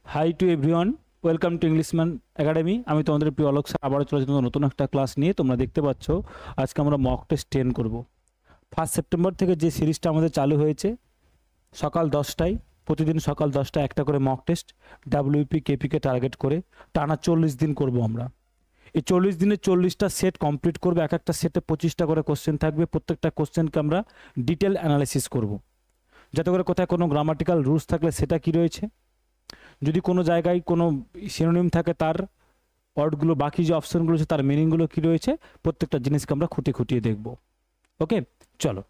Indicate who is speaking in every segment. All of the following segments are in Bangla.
Speaker 1: High to everyone, welcome to Englishman Academy. আমি তোমাদের প্রিয় অলোক স্যার আবারও চলে যাচ্ছি নতুন একটা ক্লাস নিয়ে। তোমরা দেখতে পাচ্ছ আজকে আমরা মক টেস্ট 10 করব। 1 সেপ্টেম্বর থেকে যে সিরিজটা আমাদের চালু হয়েছে সকাল 10টায়, প্রতিদিন সকাল 10টায় একটা করে মক টেস্ট ডাব্লিউপি কেপিকে টার্গেট করে টানা 40 দিন করব আমরা। এই 40 দিনে 40টা সেট কমপ্লিট করবে। এক একটা সেটে 25টা করে কোশ্চেন থাকবে। প্রত্যেকটা কোশ্চেনকে আমরা ডিটেল অ্যানালাইসিস করব, যাতে করে কোথায় কোনো গ্রামাটিক্যাল রুলস থাকলে সেটা কি রয়েছে, যদি কোনো জায়গায় কোনো সিনোনিম থাকে তার ওয়ার্ডগুলো, বাকি যে অপশনগুলো আছে তার মিনিংগুলো কী রয়েছে, প্রত্যেকটা জিনিসকে আমরা খুঁটিয়ে খুঁটিয়ে দেখব। ওকে, চলো।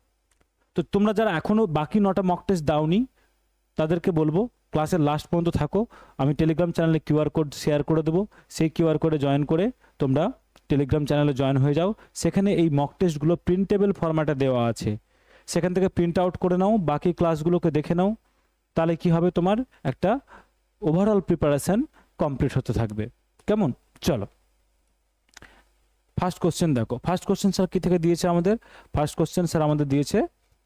Speaker 1: তো তোমরা যারা এখনও বাকি 9টা মক টেস্ট দাওনি তাদেরকে বলবো ক্লাসের লাস্ট পর্যন্ত থাকো। আমি টেলিগ্রাম চ্যানেলে কিউআর কোড শেয়ার করে দেবো। সেই কিউআর কোডে জয়েন করে তোমরা টেলিগ্রাম চ্যানেলে জয়েন হয়ে যাও। সেখানে এই মক টেস্টগুলো প্রিন্টেবল ফরম্যাটে দেওয়া আছে, সেখান থেকে প্রিন্ট আউট করে নাও, বাকি ক্লাসগুলোকে দেখে নাও। তাহলে কি হবে, তোমার একটা ওভারঅল প্রিপারেশান কমপ্লিট হতে থাকবে। কেমন? চলো, ফার্স্ট কোশ্চেন দেখো। ফার্স্ট কোশ্চেন স্যার কী থেকে দিয়েছে আমাদের? ফার্স্ট কোশ্চেন স্যার আমাদের দিয়েছে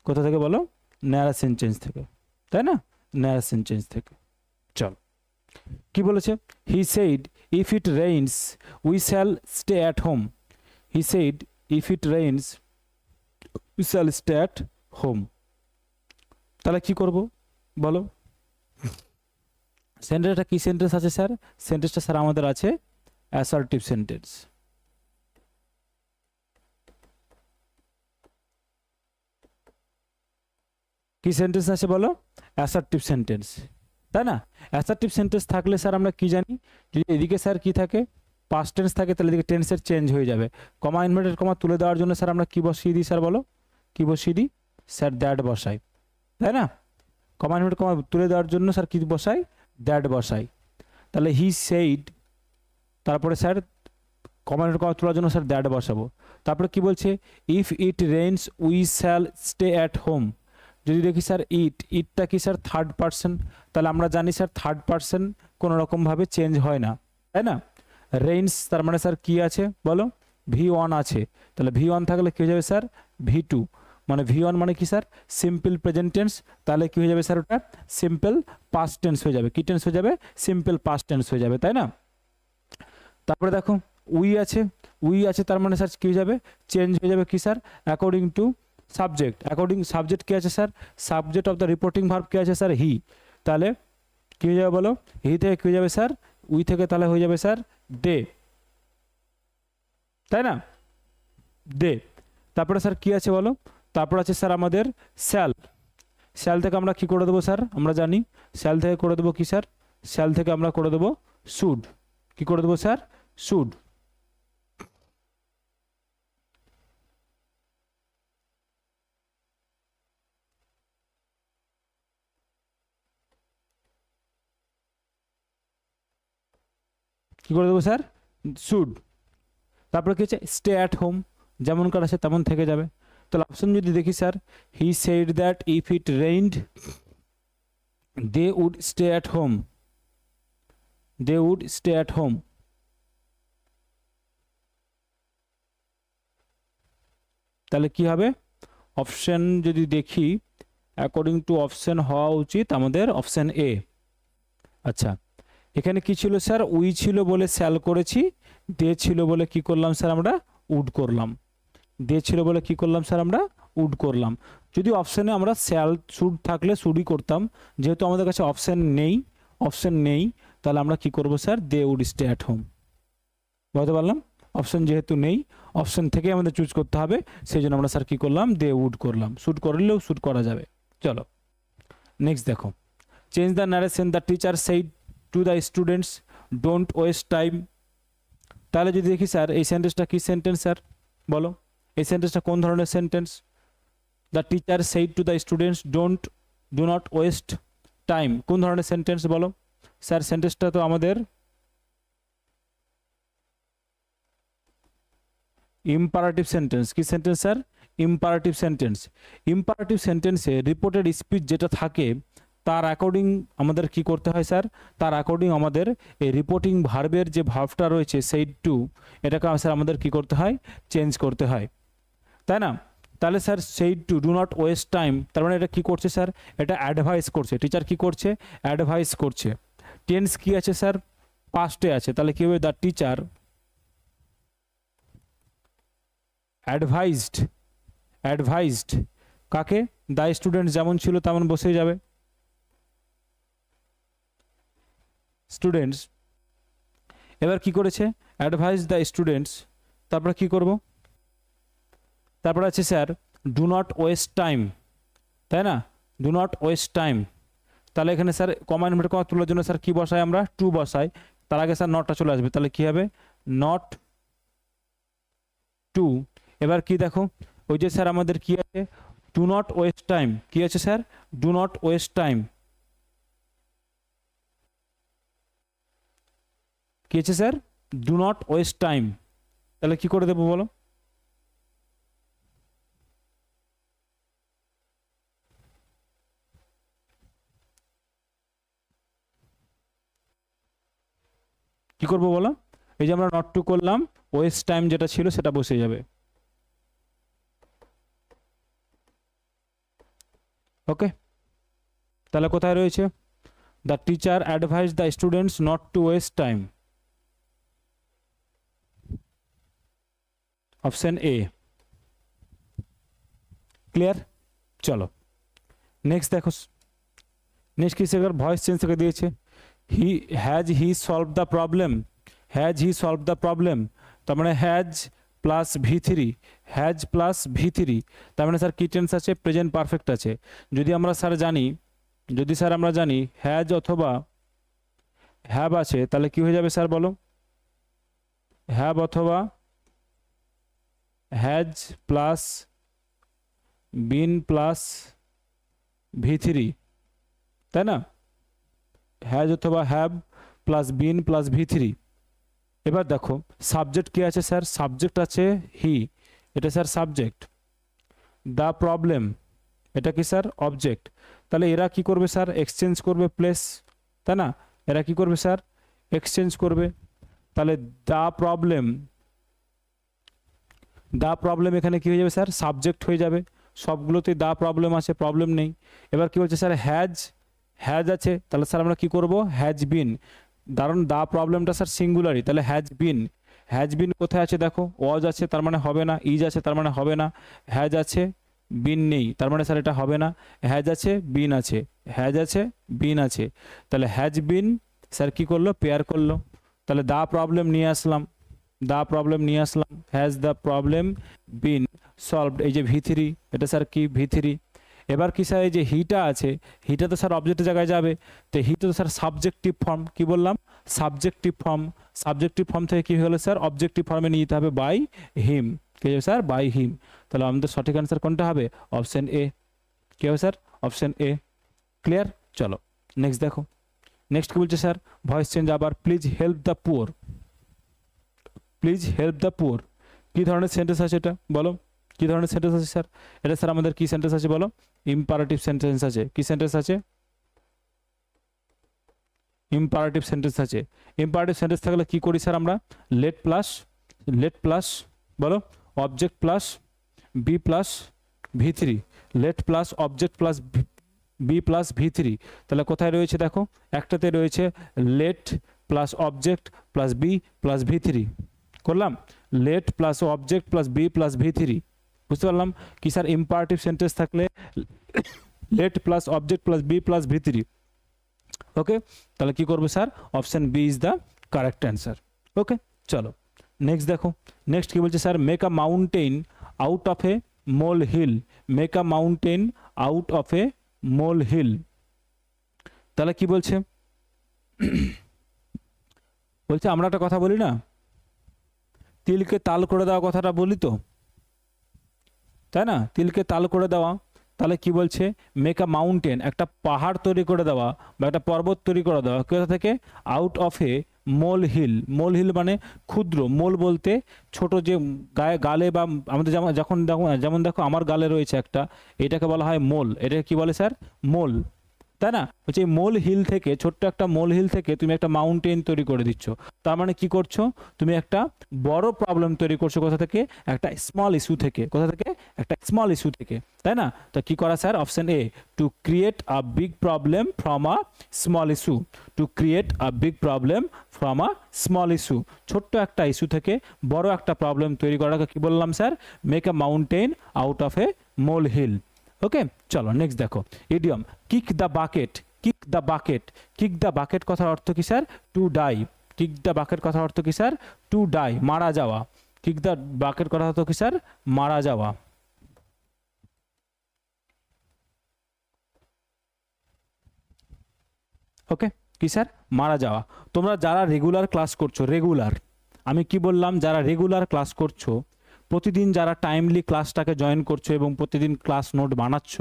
Speaker 1: কোথা থেকে বলো? ন্যারা সেন্টেন্স থেকে, তাই না? ন্যারা সেন্টেন্স থেকে। চল, কি বলেছে? He said if it rains we shall stay at home. He said if it rains we shall stay at home. তাহলে কি করব বলো? সেন্টেন্সটা কি সেন্টেন্স আছে স্যার? সেন্টেন্সটা স্যার আমাদের আছে অ্যাসার্টিভ সেন্টেন্স। কি সেন্টেন্স আছে বলো? অ্যাসার্টিভ সেন্টেন্স, তাই না? অ্যাসার্টিভ সেন্টেন্স থাকলে স্যার আমরা কি জানি, যদি এদিকে স্যার কি থাকে, পাস্ট টেন্স থাকে, তাহলে এদিকে টেন্সের চেঞ্জ হয়ে যাবে। কমা ইনভার্টেড কমা তুলে দেওয়ার জন্য স্যার আমরা কি বসিয়ে দিই স্যার বলো? কি বসিয়ে দিই স্যার? দ্যাট বসাই, তাই না? কমা ইনভার্টেড কমা তুলে দেওয়ার জন্য স্যার কি বসাই? দ্যাট বসাই। তাহলে হি সেইড, তারপরে স্যার কমা ইনভার্টেড কমা তোলার জন্য স্যার দ্যাট বসাবো। তারপরে কি বলছে? If it rains we shall stay at home. যদি দেখি স্যার ইটটা কি স্যার থার্ড পারসন, তাহলে আমরা জানি স্যার থার্ড পারসন কোনো রকমভাবে চেঞ্জ হয় না, তাই না? রেইনস তার মানে স্যার কি আছে বলো? V1 আছে। তাহলে V1 থাকলে কী হয়ে যাবে স্যার? V2। মানে V1 মানে কি স্যার? Simple present tense. তাহলে কি হয়ে যাবে স্যার? ওটা সিম্পল পাস্ট টেন্স হয়ে যাবে। কি টেন্স হয়ে যাবে? সিম্পল পাস্ট টেন্স হয়ে যাবে, তাই না? তারপরে দেখো উই আছে। উই আছে তার মানে স্যার কী হয়ে যাবে? চেঞ্জ হয়ে যাবে কি sir? According to subject. According subject কী আছে sir? Subject of the reporting verb কী আছে স্যার? হি। তাহলে কী হয়ে যাবে বলো? হি থেকে কী হয়ে যাবে স্যার? উই থেকে তাহলে হয়ে যাবে স্যার দে, তাই না? দে। তারপরে স্যার কী আছে বলো? তারপর আছে স্যার আমাদের শ্যাল। শ্যাল থেকে আমরা কী করে দেবো স্যার? আমরা জানি শ্যাল থেকে করে দেবো কি স্যার? শ্যাল থেকে আমরা করে দেবো শুড। কী করে দেবো স্যার? শুড। কী করে দেবো স্যার? শুড। তারপরে কি হচ্ছে? স্টে অ্যাট হোম, যেমনকার আছে তেমন থেকে যাবে। তাহলে অপশন যদি দেখি sir, he said that if it rained they would stay at home. They would stay at home. তাহলে কি হবে? অপশন যদি দেখি, অ্যাকর্ডিং টু অপশন হওয়া উচিত আমাদের অপশন এ। আচ্ছা, এখানে কি ছিল স্যার? উই ছিল বলে শ্যাল করেছি, দে ছিল বলে কি করলাম স্যার? আমরা উড করলাম। দে ছিল বলে কি করলাম স্যার? আমরা উড করলাম। যদি অপশানে আমরা শ্যাল শুড থাকলে শুডই করতাম, যেহেতু আমাদের কাছে অপশান নেই, তাহলে আমরা কি করব sir? They would stay at home. বুঝতে পারলাম? অপশান যেহেতু নেই, অপশান থেকে আমাদের চুজ করতে হবে, সেই জন্য আমরা স্যার কী করলাম? দে উড করলাম। শুড করলেও শুড করা যাবে। চলো নেক্সট দেখো, change the narration. The teacher said to the students don't waste time. তাহলে যদি দেখি স্যার এই সেন্টেন্সটা কী সেন্টেন্স স্যার বলো? এই সেন্টেন্সটা কোন ধরনের sentence? The teacher said to the students do not waste time, কোন ধরনের সেন্টেন্স বলো? স্যার সেন্টেন্সটা তো আমাদের ইম্পারেটিভ সেন্টেন্স। কি sentence sir? Imperative sentence. Imperative সেন্টেন্সে রিপোর্টেড স্পিচ যেটা থাকে তার অ্যাকর্ডিং আমাদের কি করতে হয় স্যার? তার অ্যাকর্ডিং আমাদের এই রিপোর্টিং ভার্বের যে ভার্বটা রয়েছে সেইড টু, এটাকে স্যার আমাদের কি করতে হয়? চেঞ্জ করতে হয়, তাই না? তাহলে sir said to do not waste time, তার মানে এটা কী করছে স্যার? এটা অ্যাডভাইস করছে। টিচার কি করছে? অ্যাডভাইস করছে। টেন্স কি আছে স্যার, পাস্টে আছে, তাহলে কি হবে, দ্য টিচার অ্যাডভাইজড কাকে, দ্য স্টুডেন্ট, যেমন ছিল তেমন বসে যাবে, স্টুডেন্টস। এবার কি করেছে, অ্যাডভাইস দ্য স্টুডেন্টস, তারপরে কি করব, তারপরে আছে sir do not waste time, তাই না, ডু নট ওয়েস্ট টাইম। তাহলে এখানে স্যার কমা ইনভার্টেড কমা তোলার জন্য স্যার কি বসাই আমরা, টু বসাই, তার আগে স্যার নটটা চলে আসবে, তাহলে কি হবে, নট টু। এবার কি দেখো, ওই যে স্যার আমাদের কি আছে, ডু নট ওয়েস্ট টাইম, কি আছে sir, do not waste time, কি আছে sir, do not waste time. তাহলে কি করে দেবো বলো, কি করবো বলো, এই যে আমরা নট টু করলাম, ওয়েস্ট টাইম যেটা ছিল সেটা বসে যাবে। ওকে, তাহলে কোথায় রয়েছে, the teacher advise the students not to waste time, option A. Clear, চলো নেক্সট দেখো, নেক্সট কি সেখানে ভয়েস চেঞ্জ থেকে দিয়েছে, he solve the problem, has he solve the problem, তার মানে has plus V3, has plus V3, তার মানে স্যার কি টেন্স আছে, প্রেজেন্ট পারফেক্ট আছে। যদি আমরা স্যার জানি, যদি স্যার আমরা জানি হ্যাজ অথবা হ্যাভ আছে, তাহলে কি হয়ে যাবে স্যার বলো, হ্যাভ অথবা has plus been plus V3, তাই না, হ্যাজ অথবা have plus been plus V3। এবার দেখো সাবজেক্ট কি আছে স্যার, সাবজেক্ট আছে হি, এটা স্যার সাবজেক্ট, দ্য প্রবলেম এটা কি স্যার অবজেক্ট। তাহলে এরা কি করবে স্যার, এক্সচেঞ্জ করবে প্লেস, তাই না, এরা কি করবে স্যার, এক্সচেঞ্জ করবে। তাহলে দ্য প্রবলেম এখানে কি হয়ে যাবে স্যার, সাবজেক্ট হয়ে যাবে, সবগুলোতে দ্য প্রবলেম আছে, প্রবলেম নেই। এবার কি বলছে স্যার, হ্যাজ আছে, তাহলে স্যার আমরা কি করব, হ্যাজ বিন, কারণ দা প্রবলেমটা স্যার সিঙ্গুলারই, তাহলে হ্যাজ বিন কোথায় আছে দেখো, ওয়াজ আছে তার মানে হবে না, ইজ আছে তার মানে হবে না, হ্যাজ আছে বিন নেই তার মানে স্যার এটা হবে না, হ্যাজ আছে বিন আছে, হ্যাজ আছে বিন আছে, তাহলে হ্যাজ বিন স্যার কি করলো, পেয়ার করলো, তাহলে দা প্রবলেম নিয়ে আসলাম, has the problem been solved, এই যে V3, এটা স্যার কি V3। এবার কি স্যার এই যে হিটা আছে, হিটা তো স্যার অবজেক্টের জায়গায় যাবে, তো হিটা তো স্যার সাবজেক্টিভ ফর্ম, কি বললাম, সাবজেক্টিভ ফর্ম থেকে কি হলো স্যার, অবজেক্টিভ ফর্মে নিয়ে যেতে হবে বাই হিম, কি হবে স্যার, বাই হিম। তাহলে আমাদের সঠিক অ্যান্সার কোনটা হবে, অপশন এ, কি হবে স্যার, অপশন এ। ক্লিয়ার, চলো নেক্সট দেখো, নেক্সট কি বলছে স্যার, ভয়েস চেঞ্জ আবার, প্লিজ হেল্প দ্য পুয়ার, কি ধরনের সেন্টেন্স আছে এটা বলো, কি ধরনের সেন্টেন্স আছে স্যার, এটা স্যার আমাদের কি সেন্টেন্স আছে বলো, ইম্পারেটিভ সেন্টেন্স আছে, কি সেন্টেন্স আছে, ইম্পারেটিভ সেন্টেন্স আছে। ইম্পারেটিভ সেন্টেন্স থাকলে কি করি স্যার আমরা, লেট প্লাস বলো object plus B plus V3, let plus object plus B plus V3, তাহলে কোথায় রয়েছে দেখো, একটাতে রয়েছে let plus object plus B plus V3, করলাম let plus object plus B plus V3, বুঝতে পারলাম কি স্যার, ইম্পারেটিভ সেন্টেন্স থাকলে let plus object plus B plus V3। Okay, তাহলে কি করবে sir, option B is the correct answer. Okay, চলো নেক্সট দেখো, নেক্সট কি বলছে sir, make a mountain out of a mole hill, make a mountain out of a mole hill, তাহলে কি বলছে, বলছে আমরা একটা কথা বলি না, তিলকে তাল করে দেওয়া কথাটা বলি তো, তাই না, তিলকে তাল করে দেওয়া, তাহলে কি বলছে, মেক আ মাউন্টেন একটা পাহাড় তৈরি করে দেওয়া বা একটা পর্বত তৈরি করে দেওয়া, কোথা থেকে, out of a mole hill মানে ক্ষুদ্র, মোল বলতে ছোট, যে গালে বা আমাদের যেমন দেখো আমার গালে রয়েছে একটা, এটাকে বলা হয় মোল, এটাকে কি বলে স্যার, মোল, তাই না? হচ্ছে এই মোল হিল থেকে, ছোট্ট একটা মোল হিল থেকে তুমি একটা মাউন্টেন তৈরি করে দিচ্ছ। তার মানে কি করছো, তুমি একটা বড় প্রবলেম তৈরি করছো কোথা থেকে, একটা স্মল ইস্যু থেকে। কোথা থেকে? একটা স্মল ইস্যু থেকে, তাই না? তো কি করা sir? Option A, to create a big problem from a small issue. To create a big problem from a small issue, ছোট্ট একটা ইস্যু থেকে বড় একটা প্রবলেম তৈরি করাকে কি বললাম sir? Make a mountain out of a mole hill. Okay, চলো নেক্সট দেখো idiom, kick the bucket. Kick the bucket, kick the bucket কথার অর্থ কি sir? To die. Kick the bucket কথার অর্থ কি স্যার? টু ডাই, মারা যাওয়া। কিক দ্য বাকেট কথার অর্থ কি স্যার? মারা যাওয়া। ওকে, কি স্যার? মারা যাওয়া। তোমরা যারা রেগুলার ক্লাস করছো, রেগুলার, আমি কি বললাম, যারা রেগুলার ক্লাস করছো, প্রতিদিন যারা টাইমলি ক্লাসটাকে জয়েন করছো এবং প্রতিদিন ক্লাস নোট বানাচ্ছ,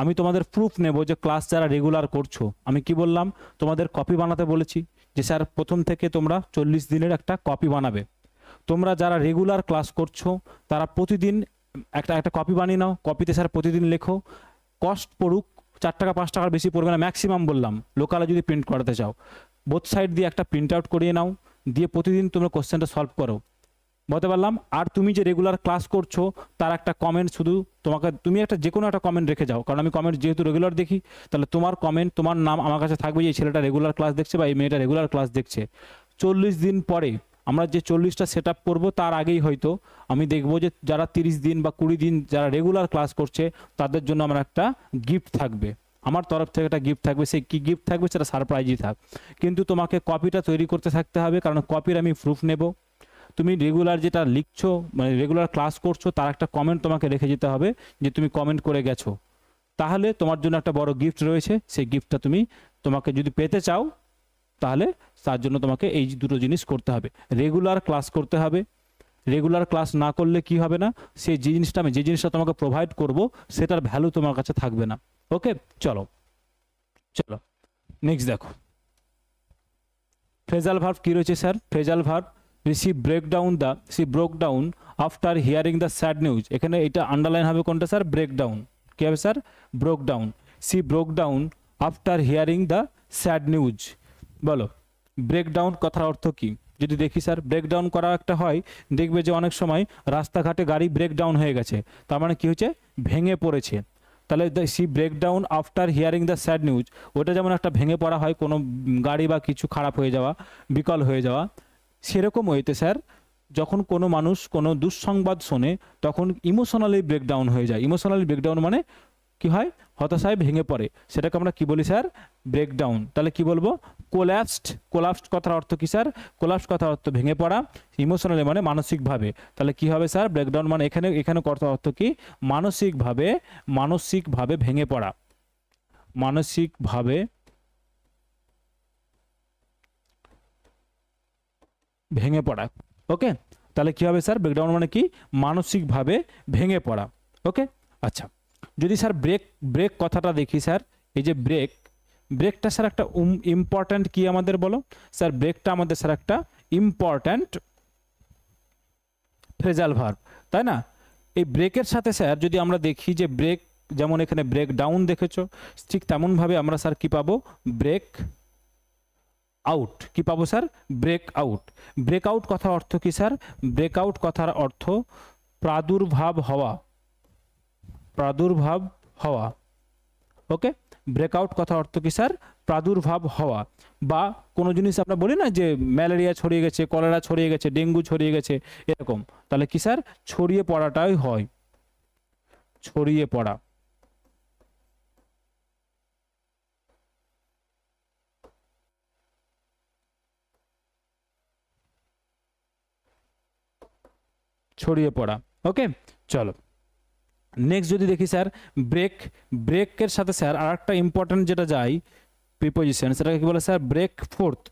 Speaker 1: আমি তোমাদের প্রুফ নেব যে ক্লাস যারা রেগুলার করছো। আমি কি বললাম, তোমাদের কপি বানাতে বলেছি যে স্যার প্রথম থেকে তোমরা 40 দিনের একটা কপি বানাবে। তোমরা যারা রেগুলার ক্লাস করছো তারা প্রতিদিন একটা একটা কপি বানিয়ে নাও। কপিতে স্যার প্রতিদিন লেখো, কস্ট পড়ুক, 4 টাকা 5 টাকার বেশি পড়বে না, ম্যাক্সিমাম বললাম। লোকালে যদি প্রিন্ট করাতে চাও, বোথ সাইড দিয়ে একটা প্রিন্ট আউট করিয়ে নাও, দিয়ে প্রতিদিন তোমরা কোশ্চেনটা সলভ করো। বলতে পারলাম। আর তুমি যে রেগুলার ক্লাস করছো তার একটা কমেন্ট শুধু তোমাকে, তুমি একটা যে কোনো একটা কমেন্ট রেখে যাও, কারণ আমি কমেন্ট যেহেতু রেগুলার দেখি, তাহলে তোমার কমেন্ট, তোমার নাম আমার কাছে থাকবে যে এই ছেলেটা রেগুলার ক্লাস দেখছে বা এই মেয়েটা রেগুলার ক্লাস দেখছে। 40 দিন পরে আমরা যে 40টা সেট আপ করবো, তার আগেই হয়তো আমি দেখবো যে যারা 30 দিন বা 20 দিন যারা রেগুলার ক্লাস করছে তাদের জন্য আমার একটা গিফট থাকবে, আমার তরফ থেকে একটা গিফট থাকবে। সেই কি গিফট থাকবে সেটা সারপ্রাইজই থাক, কিন্তু তোমাকে কপিটা তৈরি করতে থাকতে হবে, কারণ কপির আমি প্রুফ নেব। তুমি রেগুলার যেটা লিখছো, মানে রেগুলার ক্লাস করছো, তার একটা কমেন্ট তোমাকে রেখে যেতে হবে যে তুমি কমেন্ট করে গেছো। তাহলে তোমার জন্য একটা বড় গিফট রয়েছে, সেই গিফটটা তুমি, তোমাকে যদি পেতে চাও তাহলে তার জন্য তোমাকে এই দুটো জিনিস করতে হবে। রেগুলার ক্লাস করতে হবে। রেগুলার ক্লাস না করলে কি হবে না, সেই জিনিসটা, আমি যে জিনিসটা তোমাকে প্রোভাইড করব সেটার ভ্যালু তোমার কাছে থাকবে না। ওকে, চলো চলো নেক্সট দেখো ফ্রেজাল ভার্ব কি রয়েছে sir? Phrasal verb, she broke down after hearing the sad news। এখানে এটা আন্ডারলাইন হবে কোনটা স্যার? ব্রেকডাউন। কি হবে sir? Broke down. she broke down after hearing the sad news। বলো, ব্রেকডাউন কথার অর্থ কি? যদি দেখি স্যার, ব্রেকডাউন করা একটা হয়, দেখবে যে অনেক সময় রাস্তাঘাটে গাড়ি ব্রেকডাউন হয়ে গেছে, তার মানে কি হচ্ছে? ভেঙে পড়েছে। তাহলে she breakdown after hearing the sad news, ওটা যেমন একটা ভেঙে পড়া হয়, কোনো গাড়ি বা কিছু খারাপ হয়ে যাওয়া, বিকল হয়ে যাওয়া, সেরকম ওয়েতে স্যার যখন কোনো মানুষ কোনো দুঃসংবাদ শোনে তখন ইমোশনালি ব্রেকডাউন হয়ে যায়। ইমোশনালি ব্রেকডাউন মানে কি হয়? হতাশায় ভেঙে পড়ে, সেটাকে আমরা কি বলি স্যার? ব্রেকডাউন। তাহলে কি বলবো? কোল্যাপসড। কোল্যাপসড কথার অর্থ কি স্যার? কোল্যাপস কথার অর্থ ভেঙে পড়া, ইমোশনালি মানে মানসিকভাবে। তাহলে কি হবে স্যার? ব্রেকডাউন মানে এখানে কথার অর্থ কি? মানসিকভাবে ভেঙে পড়া, মানসিকভাবে ভেঙে পড়া। ওকে, তাহলে কি হবে স্যার? ব্রেকডাউন মানে কি? মানসিকভাবে ভেঙে পড়া। ওকে, আচ্ছা যদি স্যার ব্রেক কথাটা দেখি স্যার, এই যে ব্রেকটা স্যার একটা ইম্পর্ট্যান্ট কি আমাদের বলো স্যার? ব্রেকটা আমাদের স্যার একটা ইম্পর্ট্যান্ট ফ্রেজাল ভার্ব, তাই না? এই ব্রেকের সাথে স্যার যদি আমরা দেখি যে ব্রেক, যেমন এখানে ব্রেক ডাউন দেখেছো, ঠিক তেমনভাবে আমরা স্যার কি পাবো? Break out. কি পাবো sir? Break out. Break out কথার অর্থ কি স্যার? ব্রেক আউট কথার অর্থ প্রাদুর্ভাব হওয়া, প্রাদুর্ভাব হওয়া। ওকে, ব্রেকআউট কথার অর্থ কি স্যার? প্রাদুর্ভাব হওয়া। বা কোনো জিনিস আমরা বলি না যে ম্যালেরিয়া ছড়িয়ে গেছে, কলেরা ছড়িয়ে গেছে, ডেঙ্গু ছড়িয়ে গেছে, এরকম। তাহলে কি স্যার? ছড়িয়ে পড়াটাই হয়, ছড়িয়ে পড়া। ছড়িয়ে পড়া। ওকে, চলো নেক্সট যদি দেখি স্যার, ব্রেকের সাথে স্যার আর একটা ইম্পর্টেন্ট যেটা যায় প্রিপোজিশন, সেটাকে কি বলে sir? Break forth.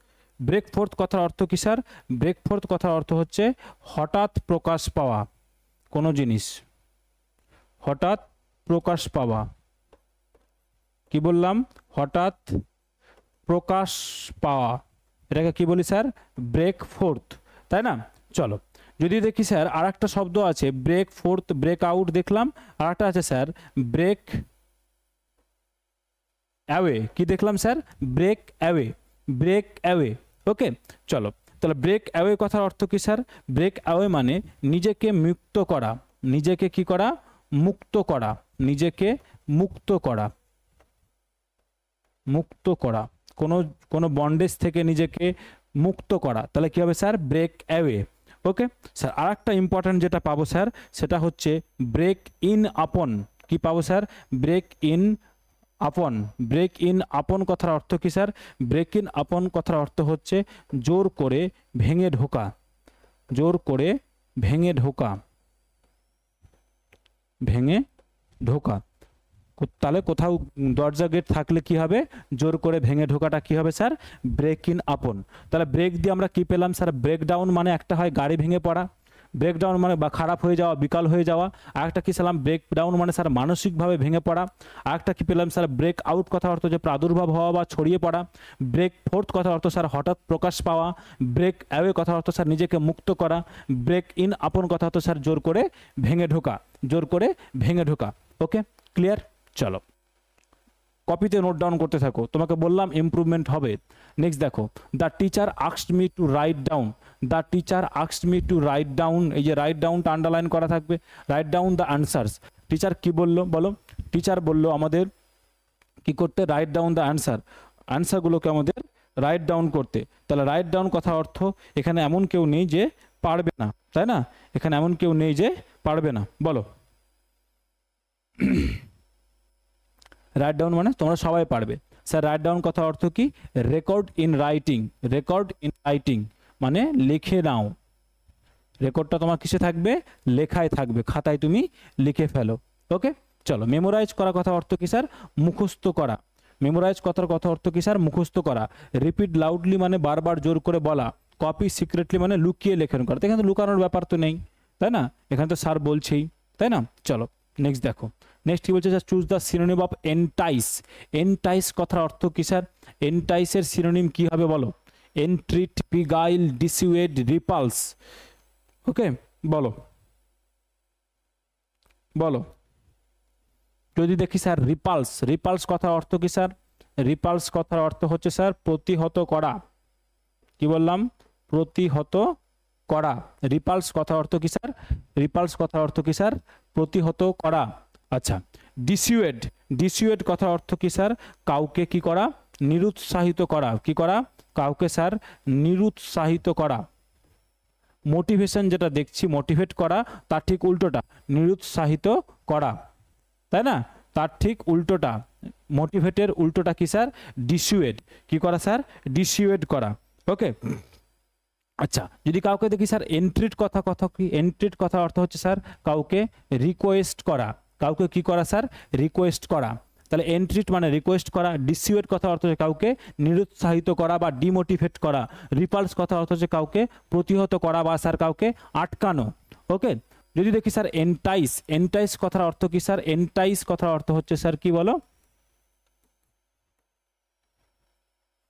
Speaker 1: Break forth কথার অর্থ কি স্যার? ব্রেক ফোর্থ কথার অর্থ হচ্ছে হঠাৎ প্রকাশ পাওয়া, কোনো জিনিস হঠাৎ প্রকাশ পাওয়া। কি বললাম? হঠাৎ প্রকাশ পাওয়া, এটাকে কি বলি স্যার? ব্রেক ফোর্থ, তাই না? চলো যদি দেখি স্যার আর একটা শব্দ আছে ব্রেক ফোর্থ, ব্রেক আউট দেখলাম, আর একটা আছে স্যার ব্রেক অ্যাওয়ে, কি দেখলাম sir? Break away, break away. Okay, চলো তাহলে ব্রেক অ্যাওয়ে কথার অর্থ কি স্যার? ব্রেক অ্যাওয়ে মানে নিজেকে মুক্ত করা, নিজেকে কি করা? মুক্ত করা, নিজেকে মুক্ত করা, মুক্ত করা, কোনো কোনো বন্ডেজ থেকে নিজেকে মুক্ত করা, তাহলে কি হবে sir? Break away. Okay sir, আর একটা ইম্পর্ট্যান্ট যেটা পাবো স্যার সেটা হচ্ছে ব্রেক ইন আপন। কি পাবো sir? Break in upon. Break in upon কথার অর্থ কি স্যার? ব্রেক ইন আপন কথার অর্থ হচ্ছে জোর করে ভেঙে ঢোকা, জোর করে ভেঙে ঢোকা, ভেঙে ঢোকা। তাহলে কোথাও দরজা গেট থাকলে কি হবে? জোর করে ভেঙে ঢোকাটা কি হবে স্যার? ব্রেক ইন আপন। তাহলে ব্রেক দিয়ে আমরা কি পেলাম স্যার? ব্রেকডাউন মানে একটা হয় গাড়ি ভেঙে পড়া, ব্রেকডাউন মানে বা খারাপ হয়ে যাওয়া, বিকাল হয়ে যাওয়া। আর একটা কি ছিলাম? ব্রেকডাউন মানে স্যার মানসিকভাবে ভেঙে পড়া। আর একটা কি পেলাম স্যার? ব্রেক আউট কথা অর্থ যে প্রাদুর্ভাব হওয়া বা ছড়িয়ে পড়া। ব্রেক ফোর্থ কথা অর্থ স্যার হঠাৎ প্রকাশ পাওয়া। ব্রেক অ্যাওয়ে কথা অর্থ স্যার নিজেকে মুক্ত করা। ব্রেক ইন আপন কথা অর্থ স্যার জোর করে ভেঙে ঢোকা, জোর করে ভেঙে ঢোকা। Okay clear? চলো কপিতে নোট ডাউন করতে থাকো, তোমাকে বললাম ইমপ্রুভমেন্ট হবে। নেক্সট দেখো, the teacher asked me two write down, the teacher asked me two write down, এই যে রাইট ডাউনটা আন্ডারলাইন করা থাকবে। Write down the answers, teacher কি বললো বলো? টিচার বললো আমাদের কি করতে? রাইট ডাউন দ্য আনসার, আনসারগুলোকে আমাদের রাইট ডাউন করতে। তাহলে রাইট ডাউন কথা অর্থ এখানে এমন কেউ নেই যে পারবে না, তাই না? এখানে এমন কেউ নেই যে পারবে না, বলো। রাইট ডাউন মানে তোমরা সবাই পারবে। স্যার রাইট ডাউন কথা অর্থ কি? Record in writing, record in writing মানে লিখে নাও। রেকর্ডটা তোমার কিসে থাকবে? লেখায় থাকবে, খাতায় তুমি লিখে ফেলো। ওকে চলো, মেমোরাইজ করা কথা অর্থ কি স্যার? মুখস্থ করা। মেমোরাইজ কথার কথা অর্থ কি স্যার? মুখস্থ করা। রিপিট লাউডলি মানে বারবার জোর করে বলা। কপি সিক্রেটলি মানে লুকিয়ে লেখন করা। এখানে তো লুকানোর ব্যাপার তো নেই, তাই না? এখানে তো স্যার বলছেই, তাই না? চলো নেক্সট দেখো, নেক্সট কি বলছে sir? Choose the synonym of entice. Entice কথার অর্থ কি স্যার? এন্টাইসের সিনোনিম কি হবে বলো? এন্ট্রিট, বিগাইল, ডিসিউয়েড, রিপালস। ওকে বলো, বলো। যদি দেখি স্যার রিপালস, রিপালস কথার অর্থ কি স্যার? রিপালস কথার অর্থ হচ্ছে স্যার প্রতিহত করা। কি বললাম? প্রতিহত করা। রিপালস কথা অর্থ কি স্যার? রিপালস কথা অর্থ কি স্যার? প্রতিহত করা। আচ্ছা, ডিসিউয়েড, ডিসিউয়েড কথা অর্থ কি স্যার? কাউকে কি করা? নিরুৎসাহিত করা। কি করা? কাউকে স্যার নিরুৎসাহিত করা। মোটিভেশন যেটা দেখছি মোটিভেট করা, তার ঠিক উল্টোটা নিরুৎসাহিত করা, তাই না? তার ঠিক উল্টোটা, মোটিভেটের উল্টোটা কি স্যার? ডিসিউয়েড। কি করা স্যার? ডিসিউয়েড করা। ওকে আচ্ছা, যদি কাউকে দেখি স্যার এন্ট্রিট কথা, কথা কি? এন্ট্রিট কথা অর্থ হচ্ছে স্যার কাউকে রিকোয়েস্ট করা। কাউকে কি করা স্যার? রিকোয়েস্ট করা। তাহলে এন্ট্রিট মানে রিকোয়েস্ট করা। ডিসিউয়েড কথা অর্থ হচ্ছে কাউকে নিরুৎসাহিত করা বা ডিমোটিভেট করা। রিপালস কথা অর্থ হচ্ছে কাউকে প্রতিহত করা বা স্যার কাউকে আটকানো। ওকে, যদি দেখি স্যার এন্টাইস, এন্টাইস কথার অর্থ কি স্যার? এন্টাইস কথার অর্থ হচ্ছে স্যার কি বলো?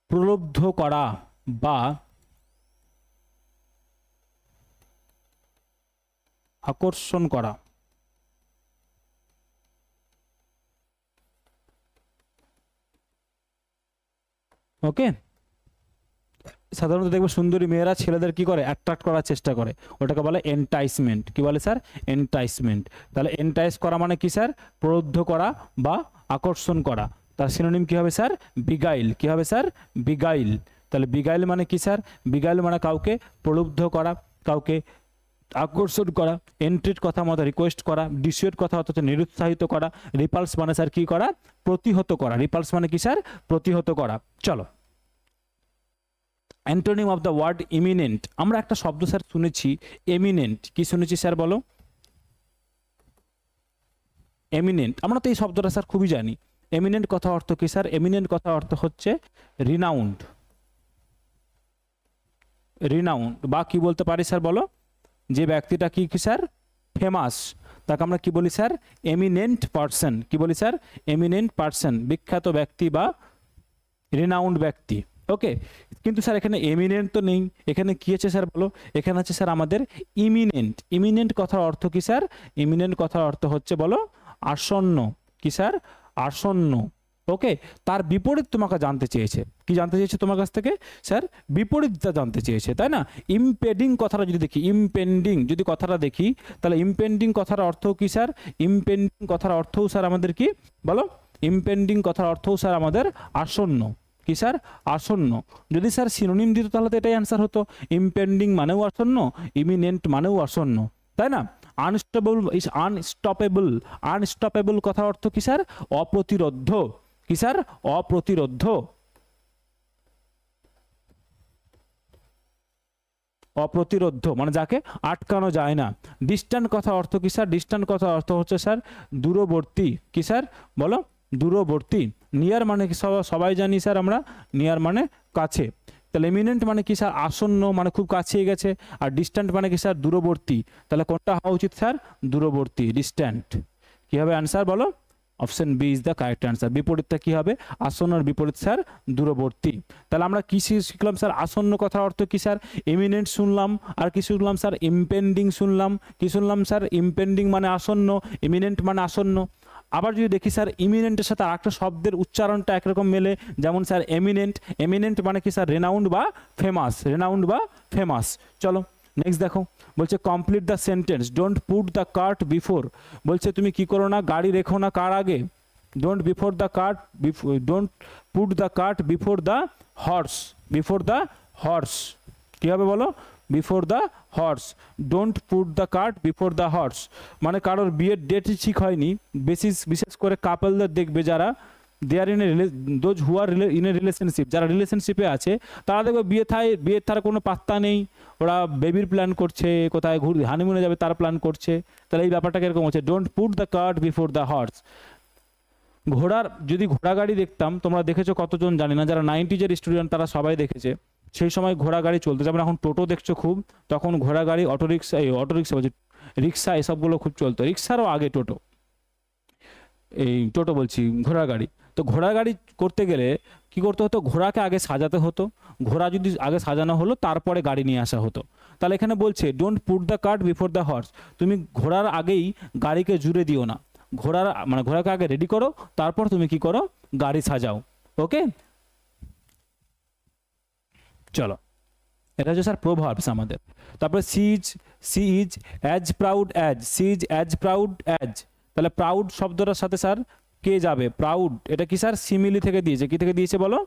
Speaker 1: প্রলুব্ধ করা বা আকর্ষণ করা। ওকে, সাধারণত দেখবে সুন্দরী মেয়েরা ছেলেদের কি করে? অ্যাট্রাক্ট করার চেষ্টা করে, ওটাকে বলে এন্টাইসমেন্ট। কি বলে স্যার? এন্টাইসমেন্ট। তাহলে এন্টাইস করা মানে কি স্যার? প্রলুব্ধ করা বা আকর্ষণ করা। তার সিনোনিম কি হবে স্যার? বিগাইল। কি হবে স্যার? বিগাইল। তাহলে বিগাইল মানে কি স্যার? বিগাইল মানে কাউকে প্রলুব্ধ করা, কাউকে আকর্ষণ করা। এন্ট্রিট কথা মতো রিকোয়েস্ট করা। ডিসিউয়েড কথা অর্থাৎ নিরুৎসাহিত করা। রিপালস মানে স্যার কি করা? প্রতিহত করা। রিপালস মানে কি স্যার? প্রতিহত করা। চলো, antonym of the word imminent. আমরা একটা শব্দ স্যার শুনেছি এমিনেন্ট। কি শুনেছি স্যার বলো? এমিনেন্ট। আমরা তো এই শব্দটা স্যার খুবই জানি। এমিনেন্ট কথা অর্থ কি স্যার? এমিনেন্ট কথা অর্থ হচ্ছে রিনাউন্ড, রিনাউন্ড বা কি বলতে পারি স্যার বলো? যে ব্যক্তিটা কি কি স্যার? ফেমাস, তাকে আমরা কি বলি স্যার? Eminent person. কি বলি স্যার? এমিনেন্ট পার্সন, বিখ্যাত ব্যক্তি বা রিনাউন্ড ব্যক্তি। ওকে, কিন্তু স্যার এখানে এমিনেন্ট তো নেই, এখানে কি আছে স্যার বলো? এখানে আছে স্যার আমাদের ইমিনেন্ট। ইমিনেন্ট কথার অর্থ কি স্যার? ইমিনেন্ট কথার অর্থ হচ্ছে বলো আসন্ন। কি স্যার? আসন্ন। ওকে, তার বিপরীত তোমাকে জানতে চেয়েছে। কি জানতে চেয়েছে তোমার কাছ থেকে? স্যার বিপরীতটা জানতে চেয়েছে, তাই না? ইমপেন্ডিং কথাটা যদি দেখি, ইমপেন্ডিং যদি কথাটা দেখি, তাহলে ইমপেন্ডিং কথার অর্থ কি স্যার? ইমপেন্ডিং কথার অর্থও স্যার আমাদের কি বলো? ইমপেন্ডিং কথার অর্থও স্যার আমাদের আসন্ন। কি স্যার? আসন্ন। যদি স্যার সিনোনিম দিত তাহলে তো এটাই অ্যান্সার হতো, ইমপেন্ডিং মানেও আসন্ন, ইমিনেন্ট মানেও আসন্ন, তাই না? Unstoppable is unstoppable. আনস্টপেবল কথার অর্থ কি স্যার? অপ্রতিরোধ্য। কি স্যার? অপ্রতিরোধ্য। অপ্রতিরোধ্য মানে যাকে আটকানো যায় না। ডিস্ট্যান্ট কথা অর্থ কি স্যার? ডিস্ট্যান্ট কথা অর্থ হচ্ছে স্যার দূরবর্তী। কি স্যার বলো? দূরবর্তী। নিয়ার মানে কি সবাই জানি স্যার আমরা, নিয়ার মানে কাছে। তাহলে এমিনেন্ট মানে কি স্যার? আসন্ন, মানে খুব কাছে গেছে। আর ডিস্ট্যান্ট মানে কি স্যার? দূরবর্তী। তাহলে কোনটা হওয়া উচিত স্যার? দূরবর্তী, ডিস্ট্যান্ট। কি হবে অ্যান্সার বলো? Option B is the correct answer. বিপরীতটা কি হবে? আসন্নর বিপরীত স্যার দূরবর্তী। তাহলে আমরা কি শিখলাম স্যার? আসন্ন কথার অর্থ কি স্যার? ইমিনেন্ট শুনলাম। আর কি শুনলাম স্যার? ইমপেন্ডিং শুনলাম। কি শুনলাম স্যার? ইমপেন্ডিং মানে আসন্ন, ইমিনেন্ট মানে আসন্ন। আবার যদি দেখি স্যার ইমিনেন্টের সাথে আরেকটা শব্দের উচ্চারণটা একরকম মেলে, যেমন স্যার এমিনেন্ট। এমিনেন্ট মানে কি স্যার? রেনাউন্ড বা ফেমাস। রেনাউন্ড বা ফেমাস। চলো নেক্সট দেখো, বলছে complete the sentence, don't put the cart before. বলছে তুমি কি করো না? গাড়ি রেখো না কার আগে? Don't before the cart, don't put the cart before the horse. Before the horse কি হবে বলো? Before the horse. Don't put the cart before the horse মানে কারোর বিয়ের ডেটই ঠিক হয়নি, বিশেষ করে কাপলদের দেখবে যারা, they are in a those who are in a relationship, যারা রিলেশনশিপে আছে তারা দেখবে বিয়ের তার কোনো পাত্তা নেই, ওরা বেবির প্ল্যান করছে, কোথায় হানিমুনে যাবে তার প্ল্যান করছে। তাহলে এই ব্যাপারটা কিরকম হচ্ছে? Don't put the cart before the horse. ঘোড়ার যদি ঘোড়া গাড়ি দেখতাম, তোমরা দেখেছো কতজন জানি না, যারা 90s স্টুডেন্ট তারা সবাই দেখেছে, সেই সময় ঘোড়া গাড়ি চলতে, যেমন এখন টোটো দেখছো খুব, তখন ঘোড়া গাড়ি, অটোরিক্সা বলছি, রিক্সা এসবগুলো খুব চলতো, রিক্সারও আগে টোটো, এই টোটো বলছি ঘোড়া গাড়ি। তো ঘোড়া গাড়ি করতে গেলে কি করতে হতো? ঘোড়াকে আগে সাজাতে হতো, ঘোড়া যদি আগে সাজানো হলো তারপরে গাড়ি নিয়ে আসা হতো। তাহলে এখানে বলছে don't put the cart before the horse, তুমি ঘোড়ার আগেই গাড়িকে জুড়ে দিও না, ঘোড়াকে আগে রেডি করো, তারপর তুমি কি করো? গাড়ি সাজাও। ওকে চলো, এটা হচ্ছে স্যার প্রভাবস আমাদের। তারপরে she is as proud as, she is as proud as. তাহলে প্রাউড শব্দটার সাথে স্যার কে যাবে? প্রাউড এটা কি স্যার? সিমিলি থেকে দিয়েছে। কি থেকে দিয়েছে বলো?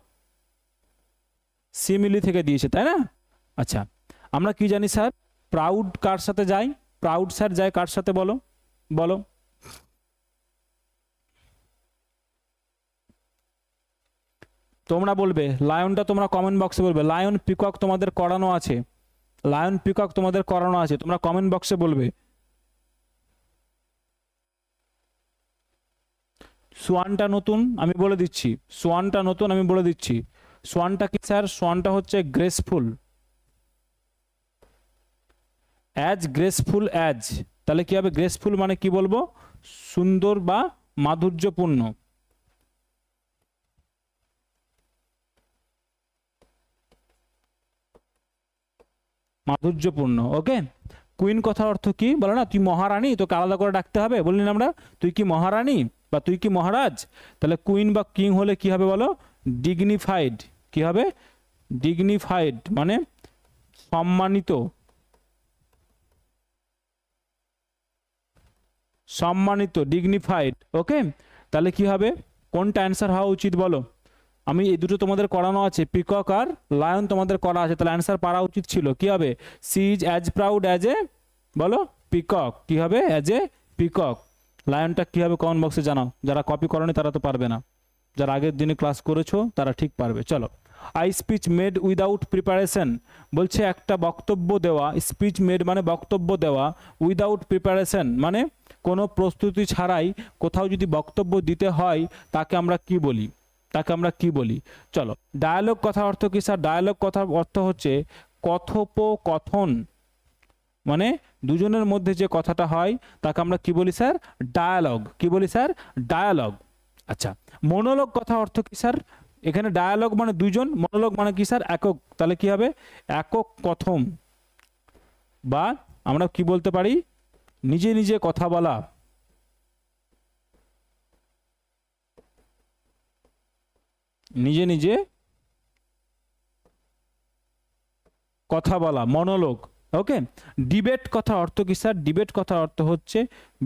Speaker 1: সিমিলি থেকে দিয়েছে, তাই না? আচ্ছা, আমরা কি জানি স্যার প্রাউড কার সাথে যায়? প্রাউড স্যার যায় কার সাথে বলো? বলো তোমরা বলবে, লায়নটা তোমরা কমেন্ট বক্সে বলবে, লায়ন পিকক তোমাদের করানো আছে, লায়ন পিকক তোমাদের করানো আছে, তোমরা কমেন্ট বক্সে বলবে। সোয়ানটা নতুন, আমি বলে দিচ্ছি, সোয়ানটা নতুন আমি বলে দিচ্ছি। সোয়ানটা কি স্যার? সোয়ানটা হচ্ছে গ্রেসফুল, অ্যাজ গ্রেসফুল অ্যাজ। তাহলে কি হবে? গ্রেসফুল মানে কি বলবো? সুন্দর বা মাধুর্যপূর্ণ। মাধুর্যপূর্ণ। ওকে, কুইন কথার অর্থ কি বলো না? তুই মহারানী, তোকে আলাদা করে ডাকতে হবে, বললি না আমরা, তুই কি মহারানী বা তুই কি মহারাজ? তাহলে কুইন বা কিং হলে কি হবে বলো? ডিগনিফাইড। কি হবে? ডিগনিফাইড মানে সম্মানিত, সম্মানিত, ডিগনিফাইড। ওকে, তাহলে কি হবে? কোনটা অ্যান্সার হওয়া উচিত বলো? আমি এই দুটো তোমাদের করানো আছে, পিকক আর লায়ন তোমাদের করা আছে, তাহলে অ্যান্সার পারা উচিত ছিল। কি হবে? She is as proud as a বলো পিকক। কি হবে? As a peacock. লায়নটা কি হবে কমেন্ট বক্সে জানাও, যারা কপি করনি তারা তো পারবে না, যারা আগের দিনে ক্লাস করেছো তারা ঠিক পারবে। চলো, I speech made without preparation. বলছে একটা বক্তব্য দেওয়া, স্পিচ মেড মানে বক্তব্য দেওয়া, উইদাউট প্রিপারেশন মানে কোনো প্রস্তুতি ছাড়াই কোথাও যদি বক্তব্য দিতে হয় তাকে আমরা কি বলি? তাকে আমরা কি বলি? চলো, ডায়ালগ কথা অর্থ কি স্যার? ডায়ালগ কথা অর্থ হচ্ছে কথোপকথন, মানে দুজনের মধ্যে যে কথাটা হয় তাকে আমরা কি বলি স্যার? ডায়ালগ। কি বলি স্যার? ডায়ালগ। আচ্ছা, মনোলগ কথা অর্থ কি স্যার? এখানে ডায়ালগ মানে দুজন, মনোলগ মানে কি স্যার? একক। তাহলে কি হবে? একক কথম, বা আমরা কি বলতে পারি? নিজে নিজে কথা বলা। নিজে নিজে কথা বলা, মনোলোগ। ওকে, ডিবেট কথা অর্থ কি স্যার? ডিবেট কথা অর্থ হচ্ছে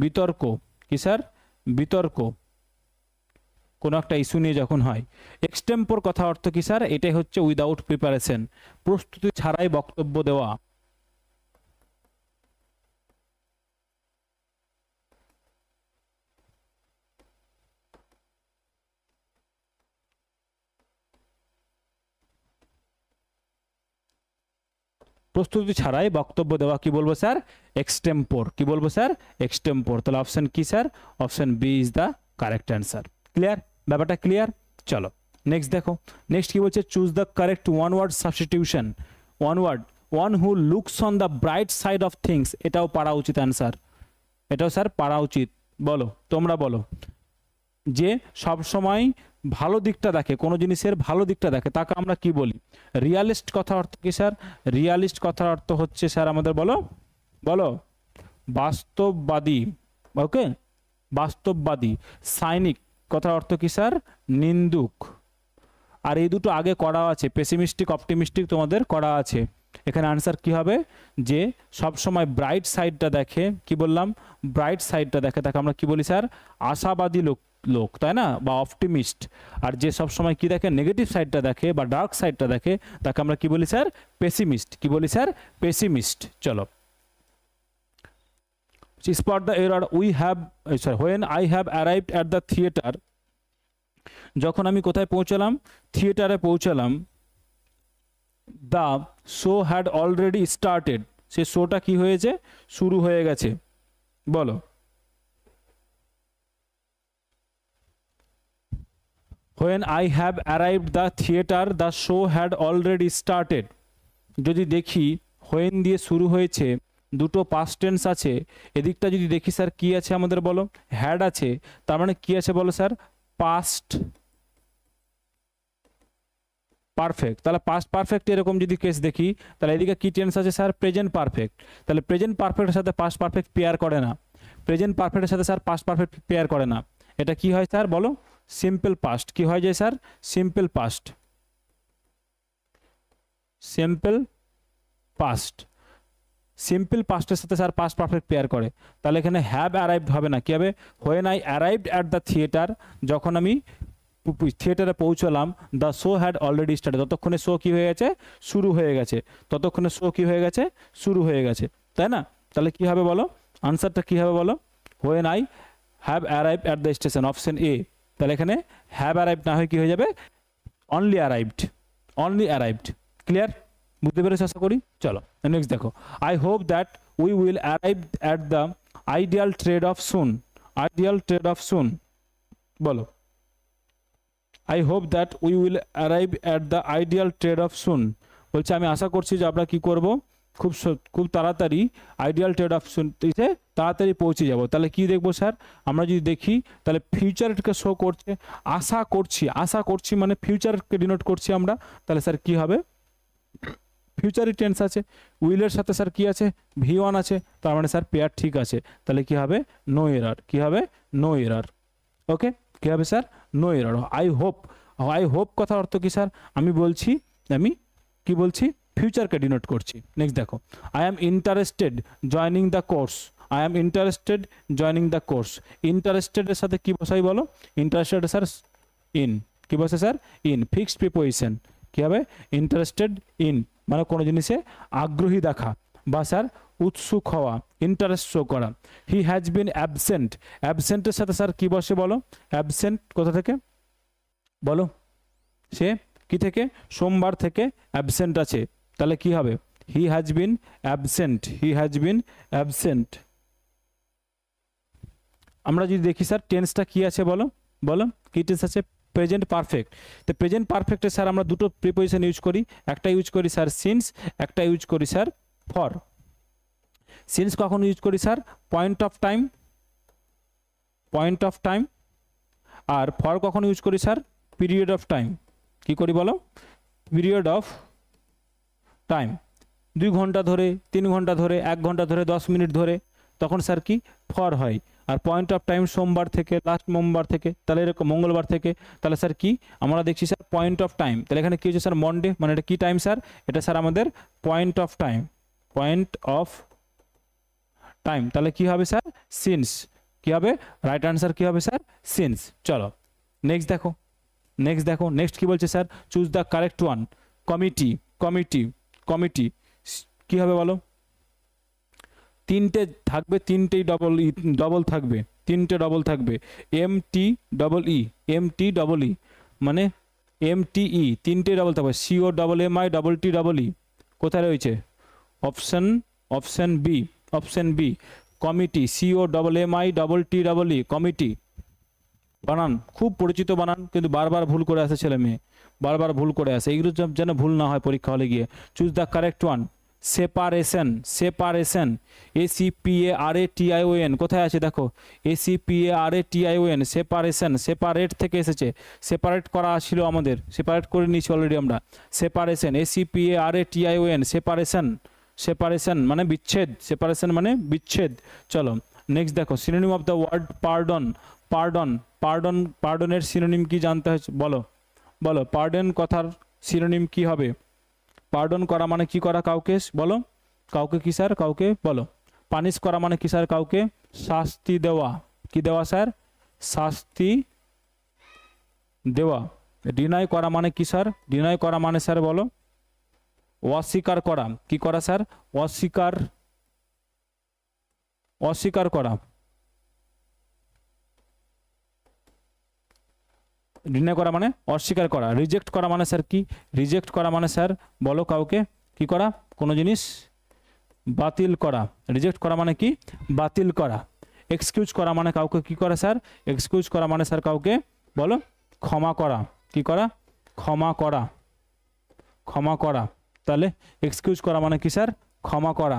Speaker 1: বিতর্ক। কি স্যার? বিতর্ক, কোনো একটা ইস্যু নিয়ে যখন হয়। এক্সটেম্পোর কথা অর্থ কি স্যার? এটাই হচ্ছে উইদাউট প্রিপারেশন, প্রস্তুতি ছাড়াই বক্তব্য দেওয়া। প্রস্তুতি ছাড়াই বক্তব্য দেওয়া কি বলবো স্যার? এক্সটেম্পোর। কি বলবো স্যার? এক্সটেম্পোর। তাহলে অপশন কি sir? Option B is the correct answer. Clear? ব্যাপারটা ক্লিয়ার? চলো নেক্সট দেখো। নেক্সট কি বলছে? Choose the correct one word substitution. One word, one who looks on the bright side of things. এটাও পারা উচিত অ্যান্সার, এটাও স্যার পারা উচিত। বলো, তোমরা বলো। যে সব সময় ভালো দিকটা দেখে, কোনো জিনিসের ভালো দিকটা দেখে, তাকে আমরা কি বলি? রিয়ালিস্ট কথা অর্থ কি স্যার? রিয়ালিস্ট কথার অর্থ হচ্ছে স্যার আমাদের বলো, বলো, বাস্তববাদী। ওকে, বাস্তববাদী। সাইনিক কথার অর্থ কি স্যার? নিন্দুক। আর এই দুটো আগে করা আছে, পেসিমিস্টিক অপটিমিস্টিক তোমাদের করা আছে। এখানে আনসার কি হবে? যে সব সময় ব্রাইট সাইডটা দেখে, কি বললাম? ব্রাইট সাইডটা দেখে, তাকে আমরা কি বলি স্যার? আশাবাদী লোক, লোক, তাই না, বা অপটিমিস্ট। আর যে সব সময় কি দেখে? নেগেটিভ সাইডটা দেখে বা ডার্ক সাইডটা দেখে, তাকে আমরা কি বলি স্যার? পেসিমিস্ট। কি বলি স্যার? পেসিমিস্ট। চলো, spot the error we have, sorry, when I have arrived at the theatre. যখন আমি কোথায় পৌঁছালাম? থিয়েটারে পৌঁছালাম। The show had already started. সে শোটা কি হয়েছে? শুরু হয়ে গেছে। বলো, when I have arrived the theater the show had already started। যদি দেখি when দিয়ে শুরু হয়েছে, দুটো পাস্ট টেন্স আছে, এদিকটা যদি দেখি স্যার কি আছে আমাদের বলো? হ্যাড আছে, তার মানে কি আছে বলো স্যার? Past perfect. তাহলে পাস্ট পারফেক্ট এরকম যদি কেস দেখি, তাহলে এদিকে কি টেন্স আছে স্যার? Present perfect. তাহলে প্রেজেন্ট পারফেক্টের সাথে পাস্ট পারফেক্ট পেয়ার করে না, প্রেজেন্ট পারফেক্টের সাথে স্যার পাস্ট পারফেক্ট পেয়ার করে না। এটা কি হয় স্যার বলো? Simple past. কি হয় যায় sir? Simple past. Simple past, simple পাস্টের সাথে স্যার পাস্ট পারফেক্ট পেয়ার করে। তাহলে এখানে হ্যাভ অ্যারাইভড হবে না, কি হবে? When I arrived at the theatre, যখন আমি থিয়েটারে পৌঁছলাম, the show had already started, ততক্ষণে শো কি হয়ে গেছে? শুরু হয়ে গেছে। ততক্ষণে শো কি হয়ে গেছে? শুরু হয়ে গেছে, তাই না? তাহলে কি হবে বলো? আনসারটা কি হবে বলো? When I have arrived at the station, option A. তাহলে এখানে হ্যাভ অ্যারাইভড না হয়ে কি হয়ে যাবে? Only arrived, only arrived. Clear? বুঝতে পেরেছি আশা করি। চলো নেক্সট দেখো। I hope that we will arrive at the ideal trade off soon. Ideal trade off soon, বলো। I hope that we will arrive at the ideal trade off soon. বলছে আমি আশা করছি যে আমরা কি করব? খুব তাড়াতাড়ি আইডিয়াল ট্রেড অফ সুনতে তাড়াতাড়ি পৌঁছে যাব। তাহলে কি দেখবো স্যার? আমরা যদি দেখি তাহলে ফিউচারকে শো করছে। আশা করছি, আশা করছি মানে ফিউচারকে ডিনোট করছি আমরা। তাহলে স্যার কি হবে? ফিউচারি টেন্স আছে, উইলের সাথে স্যার কি আছে? V1 আছে, তার মানে স্যার পেয়ার ঠিক আছে। তাহলে কি হবে? No error. কি হবে? No error. ওকে, কি হবে sir? No error. I hope, I hope কথার অর্থ কি স্যার? আমি বলছি, আমি কি বলছি? ফিউচারকে ডিনোট করছি। নেক্সট দেখো। I am interested joining the course. I am interested joining the course. ইন্টারেস্টেডের সাথে কি বসাই বলো? Interested sir in. কি বসে স্যার? ইন। Fixed preposition. কি হবে? ইন্টারেস্টেড ইন মানে কোনো জিনিসে আগ্রহী দেখা বা স্যার উৎসুক হওয়া, ইন্টারেস্ট শো করা। He has been absent. অ্যাবসেন্টের সাথে স্যার কি বসে বলো? অ্যাবসেন্ট কোথা থেকে বলো? সে কি থেকে? সোমবার থেকে অ্যাবসেন্ট আছে। তাহলে কি হবে? He has been absent. He has been absent. আমরা যদি দেখি স্যার টেন্সটা কি আছে বলো? বলো কি টেন্স আছে? Present perfect. তো প্রেজেন্ট পারফেক্টে স্যার আমরা দুটো প্রিপোজিশন ইউজ করি। একটা ইউজ করি স্যার সিন্স, একটা ইউজ করি স্যার ফর। সিন্স কখন ইউজ করি sir? Point of time, point of time. আর ফর কখন ইউজ করি স্যার? Period of time. কি করি বলো? Period of time. 2 ঘন্টা ধরে, 3 ঘন্টা ধরে, 1 ঘন্টা ধরে, 10 মিনিট ধরে, তখন স্যার কি? ফর হয়। আর পয়েন্ট অফ টাইম সোমবার থেকে লাস্ট মঙ্গলবার থেকে, তাহলে এরকম মঙ্গলবার থেকে, তাহলে স্যার কি আমরা দেখছি স্যার পয়েন্ট অফ টাইম, তাহলে এখানে কি হচ্ছে স্যার মন্ডে, মানে এটা কি টাইম স্যার, এটা স্যার আমাদের point of time, point of time, তাহলে কি হবে স্যার সিন্স, কি হবে রাইট আনসার কি হবে স্যার সিন্স। চলো নেক্সট দেখো, নেক্সট দেখো, নেক্সট কি বলছে sir, choose the correct one. Committee, committee, committee কি হবে বলো, তিনটে থাকবে, তিনটেই ডবল থাকবে, তিনটে ডবল থাকবে, M T double E, M T double E, মানে এম টি ই তিনটে ডবল থাকবে, C O double M I double T double E, কোথায় রয়েছে option, option B, option B committee, C O double M I double T double E, committee. বানান খুব পরিচিত বানান, কিন্তু বারবার ভুল করে আসে ছেলে মেয়ে, বারবার ভুল করে আসে, এইগুলো যেন ভুল না হয় পরীক্ষা হলে গিয়ে। Choose the correct one. Separation, separation, ACPARATION কোথায় আছে দেখো, ACPARATION, সেপারেশন, সেপারেট থেকে এসেছে, সেপারেট করা ছিল আমাদের, সেপারেট করে নিয়েছি অলরেডি আমরা, সেপারেশন, ACPARATION, সেপারেশন, সেপারেশন মানে বিচ্ছেদ, সেপারেশন মানে বিচ্ছেদ। চলো নেক্সট দেখো, synonym of the word pardon, pardon, pardon, পার্ডনের সিনোনিম কি জানতে হচ্ছে বলো, বলো পার্ডন কথার সিনোনিম কি হবে, পার্ডন করা মানে কি করা কাউকে, বলো কাউকে কি স্যার, কাউকে বলো, পানিশ করা মানে কি স্যার, কাউকে শাস্তি দেওয়া, কি দেওয়া স্যার শাস্তি দেওয়া, ডিনাই করা মানে কি স্যার, ডিনাই করা মানে স্যার বলো অস্বীকার করা, কি করা স্যার অস্বীকার, অস্বীকার করা, ডিনাই করা মানে অস্বীকার করা, রিজেক্ট করা মানে স্যার কি, রিজেক্ট করা মানে স্যার বলো কাউকে কি করা, কোনো জিনিস বাতিল করা, রিজেক্ট করা মানে কি বাতিল করা, এক্সকিউজ করা মানে কাউকে কি করা স্যার, এক্সকিউজ করা মানে স্যার কাউকে বলো ক্ষমা করা, কি করা ক্ষমা করা, ক্ষমা করা, তাহলে এক্সকিউজ করা মানে কি স্যার ক্ষমা করা।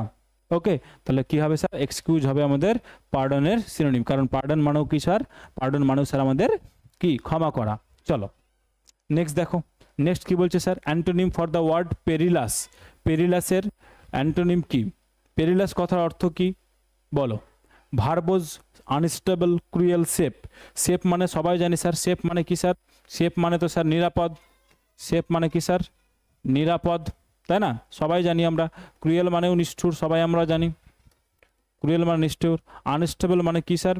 Speaker 1: ওকে, তাহলে কি হবে স্যার এক্সকিউজ হবে আমাদের পার্ডনের সিনোনিম, কারণ পার্ডন মানেও কি স্যার, পার্ডন মানেও স্যার আমাদের কি ক্ষমা করা। চলো নেক্সট দেখো, নেক্সট কি বলছে sir, antonym for the word perilous, পেরিলাসের অ্যান্টোনিম কি, পেরিলাস কথার অর্থ কি বলো, verbose unstable cruel safe, safe মানে সবাই জানি স্যার, সেফ মানে কি স্যার, সেফ মানে তো স্যার নিরাপদ, সেফ মানে কি স্যার নিরাপদ, তাই না সবাই জানি আমরা, ক্রুয়েল মানেও নিষ্ঠুর সবাই আমরা জানি, ক্রুয়েল মানে নিষ্ঠুর, আনস্টেবল মানে কি স্যার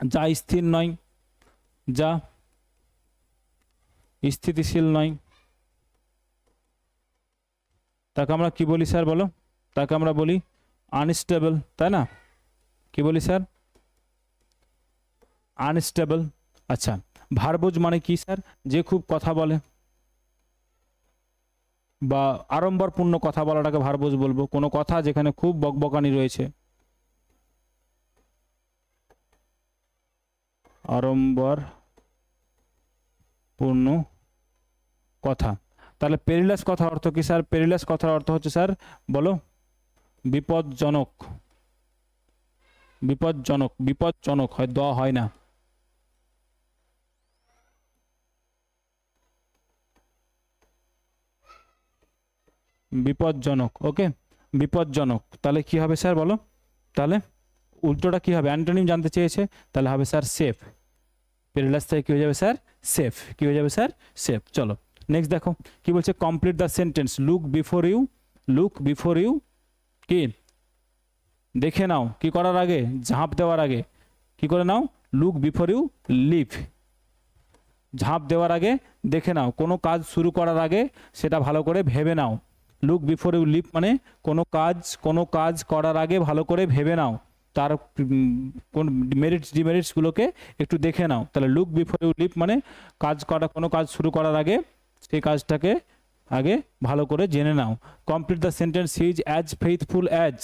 Speaker 1: যা স্থির নয়, যা স্থিতিশীল নয়, তাকে আমরা কি বলি স্যার বলো, তাকে আমরা বলি আনস্টেবল, তাই না কি বলি স্যার আনস্টেবল। আচ্ছা ভার্বোজ মানে কি স্যার, যে খুব কথা বলে বা আড়ম্বরপূর্ণ কথা বলাটাকে ভার্বোজ বলবো, কোনো কথা যেখানে খুব বকবকানি রয়েছে, আড়ম্বরপূর্ণ কথা। তাহলে পেরিলাস কথার অর্থ কি স্যার, পেরিলাস কথার অর্থ হচ্ছে স্যার বলো বিপজ্জনক, বিপজ্জনক, বিপজ্জনক হয় দ হয় না, বিপজ্জনক। ওকে বিপজ্জনক, তাহলে কি হবে স্যার বলো, তাহলে উল্টোটা কি হবে, অ্যান্টোনিম জানতে চেয়েছে, তাহলে হবে স্যার সেফ, পেরিলাস থেকে কি হয়ে যাবে স্যার সেফ, কি হয়ে যাবে স্যার সেফ। চলো নেক্সট দেখো কি বলছে, complete the sentence, look before you, look before you কি দেখে নাও, কি করার আগে ঝাঁপ দেওয়ার আগে, কি করে নাও লুক বিফোর ইউ লিভ, ঝাঁপ দেওয়ার আগে দেখে নাও, কোনো কাজ শুরু করার আগে সেটা ভালো করে ভেবে নাও, লুক বিফোর ইউ লিভ মানে কোনো কাজ করার আগে ভালো করে ভেবে নাও, তার কোন মেরিটস ডিমেরিটসগুলোকে একটু দেখে নাও, তাহলে লুক বিফোর ইউ লিভ মানে কোনো কাজ শুরু করার আগে সেই কাজটাকে আগে ভালো করে জেনে নাও। Complete the sentence, he is as faithful as,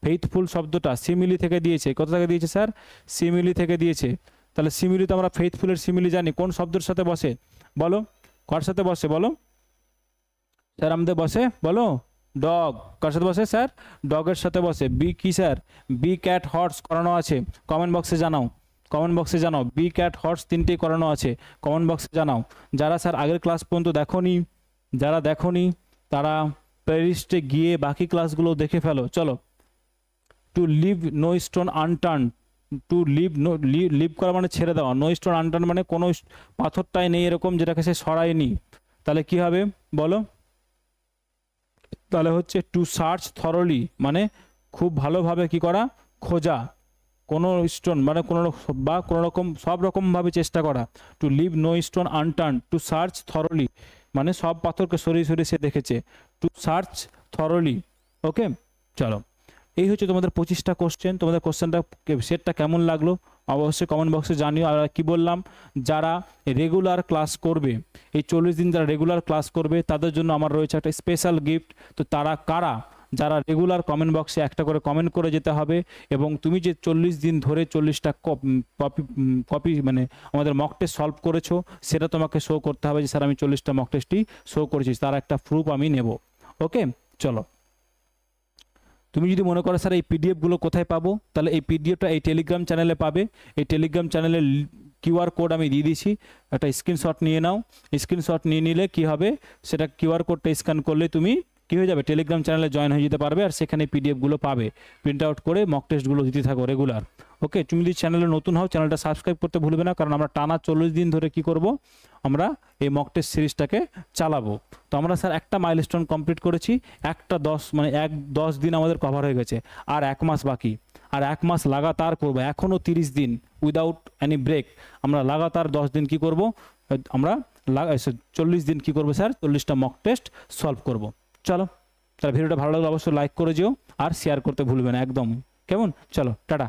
Speaker 1: faithful শব্দটা সিমিলি থেকে দিয়েছে, কোথা থেকে দিয়েছে স্যার সিমিলি থেকে দিয়েছে, তাহলে সিমিলি তো আমরা ফেইথফুলের সিমিলি জানি কোন শব্দের সাথে বসে বলো, কার সাথে বসে বলো স্যার আমাদের বসে বলো ডগ, কার সাথে বসে স্যার ডগের সাথে বসে, বি কি স্যার বি ক্যাট হর্স করানো আছে, কমেন্ট বক্সে জানাও, কমেন্ট বক্সে জানাও, বি ক্যাট হর্স তিনটেই করানো আছে, কমেন্ট বক্সে জানাও। যারা স্যার আগের ক্লাস পর্যন্ত দেখোনি, যারা দেখোনি তারা প্লেলিস্টে গিয়ে বাকি ক্লাসগুলো দেখে ফেলো। চলো to leave no stone unturned, to leave, leave করা মানে ছেড়ে দেওয়া, নো স্টোন আনটার্ন মানে কোনো পাথরটাই নেই এরকম যেটাকে সে সরায়নি, তাহলে কি হবে বলো? তাহলে হচ্ছে টু সার্চ থরলি মানে খুব ভালোভাবে কি করা, খোঁজা, কোনো স্টোন মানে কোনো বা কোনো রকম সব রকমভাবে চেষ্টা করা। To leave no stone unturned, to search thoroughly মানে সব পাথরকে সরিয়ে সরিয়ে সে দেখেছে, টু সার্চ থরলি। ওকে, চলো এই হচ্ছে তোমাদের 25টা কোশ্চেন। তোমাদের কোশ্চেনটা সেটটা কেমন লাগলো অবশ্যই কমেন্ট বক্সে জানিও। আর কি বললাম, যারা রেগুলার ক্লাস করবে, এই 40 দিন যারা রেগুলার ক্লাস করবে তাদের জন্য আমার রয়েছে একটা স্পেশাল গিফট। তো তারা কারা, যারা রেগুলার কমেন্ট বক্সে একটা করে কমেন্ট করে যেতে হবে, এবং তুমি যে 40 দিন ধরে 40টা কপি মানে আমাদের মক টেস্ট সলভ করেছো সেটা তোমাকে শো করতে হবে যে স্যার আমি 40টা মক টেস্টই শো করেছি, তার একটা প্রুফ আমি নেব। ওকে, চলো। তুমি যদি মনে করো স্যার এই পিডিএফগুলো কোথায় পাবো, তাহলে এই পিডিএফটা এই টেলিগ্রাম চ্যানেলে পাবে। এই টেলিগ্রাম চ্যানেলের কিউআর কোড আমি দিয়ে দিয়েছি, একটা স্ক্রিনশট নিয়ে নাও। স্ক্রিনশট নিয়ে নিলে কি হবে, সেটা কিউআর কোডটা স্ক্যান করলে তুমি কী হয়ে যাবে, টেলিগ্রাম চ্যানেলে জয়েন হয়ে যেতে পারবে, আর সেখানে পিডিএফগুলো পাবে। প্রিন্ট আউট করে মক টেস্টগুলো দিতে থাকো রেগুলার। ওকে, তুমি যদি চ্যানেলে নতুন হও চ্যানেলটা সাবস্ক্রাইব করতে ভুলবে না, কারণ আমরা টানা 40 দিন ধরে কি করব, আমরা এই মক টেস্ট সিরিজটাকে চালাবো। তো আমরা স্যার একটা মাইলস্টোন কমপ্লিট করেছি, একটা 10 দিন আমাদের কভার হয়ে গেছে, আর 1 মাস বাকি, আর 1 মাস লাগাতার করবো, এখনও 30 দিন উইদাউট এনি ব্রেক আমরা লাগাতার 10 দিন কি করব, আমরা 40 দিন কি করবো স্যার, 40টা মক টেস্ট সলভ করব। চলো, তাহলে ভিডিওটা ভালো লাগলে অবশ্যই লাইক করে যেও, আর শেয়ার করতে ভুলবে না একদম। কেমন, চলো টাটা।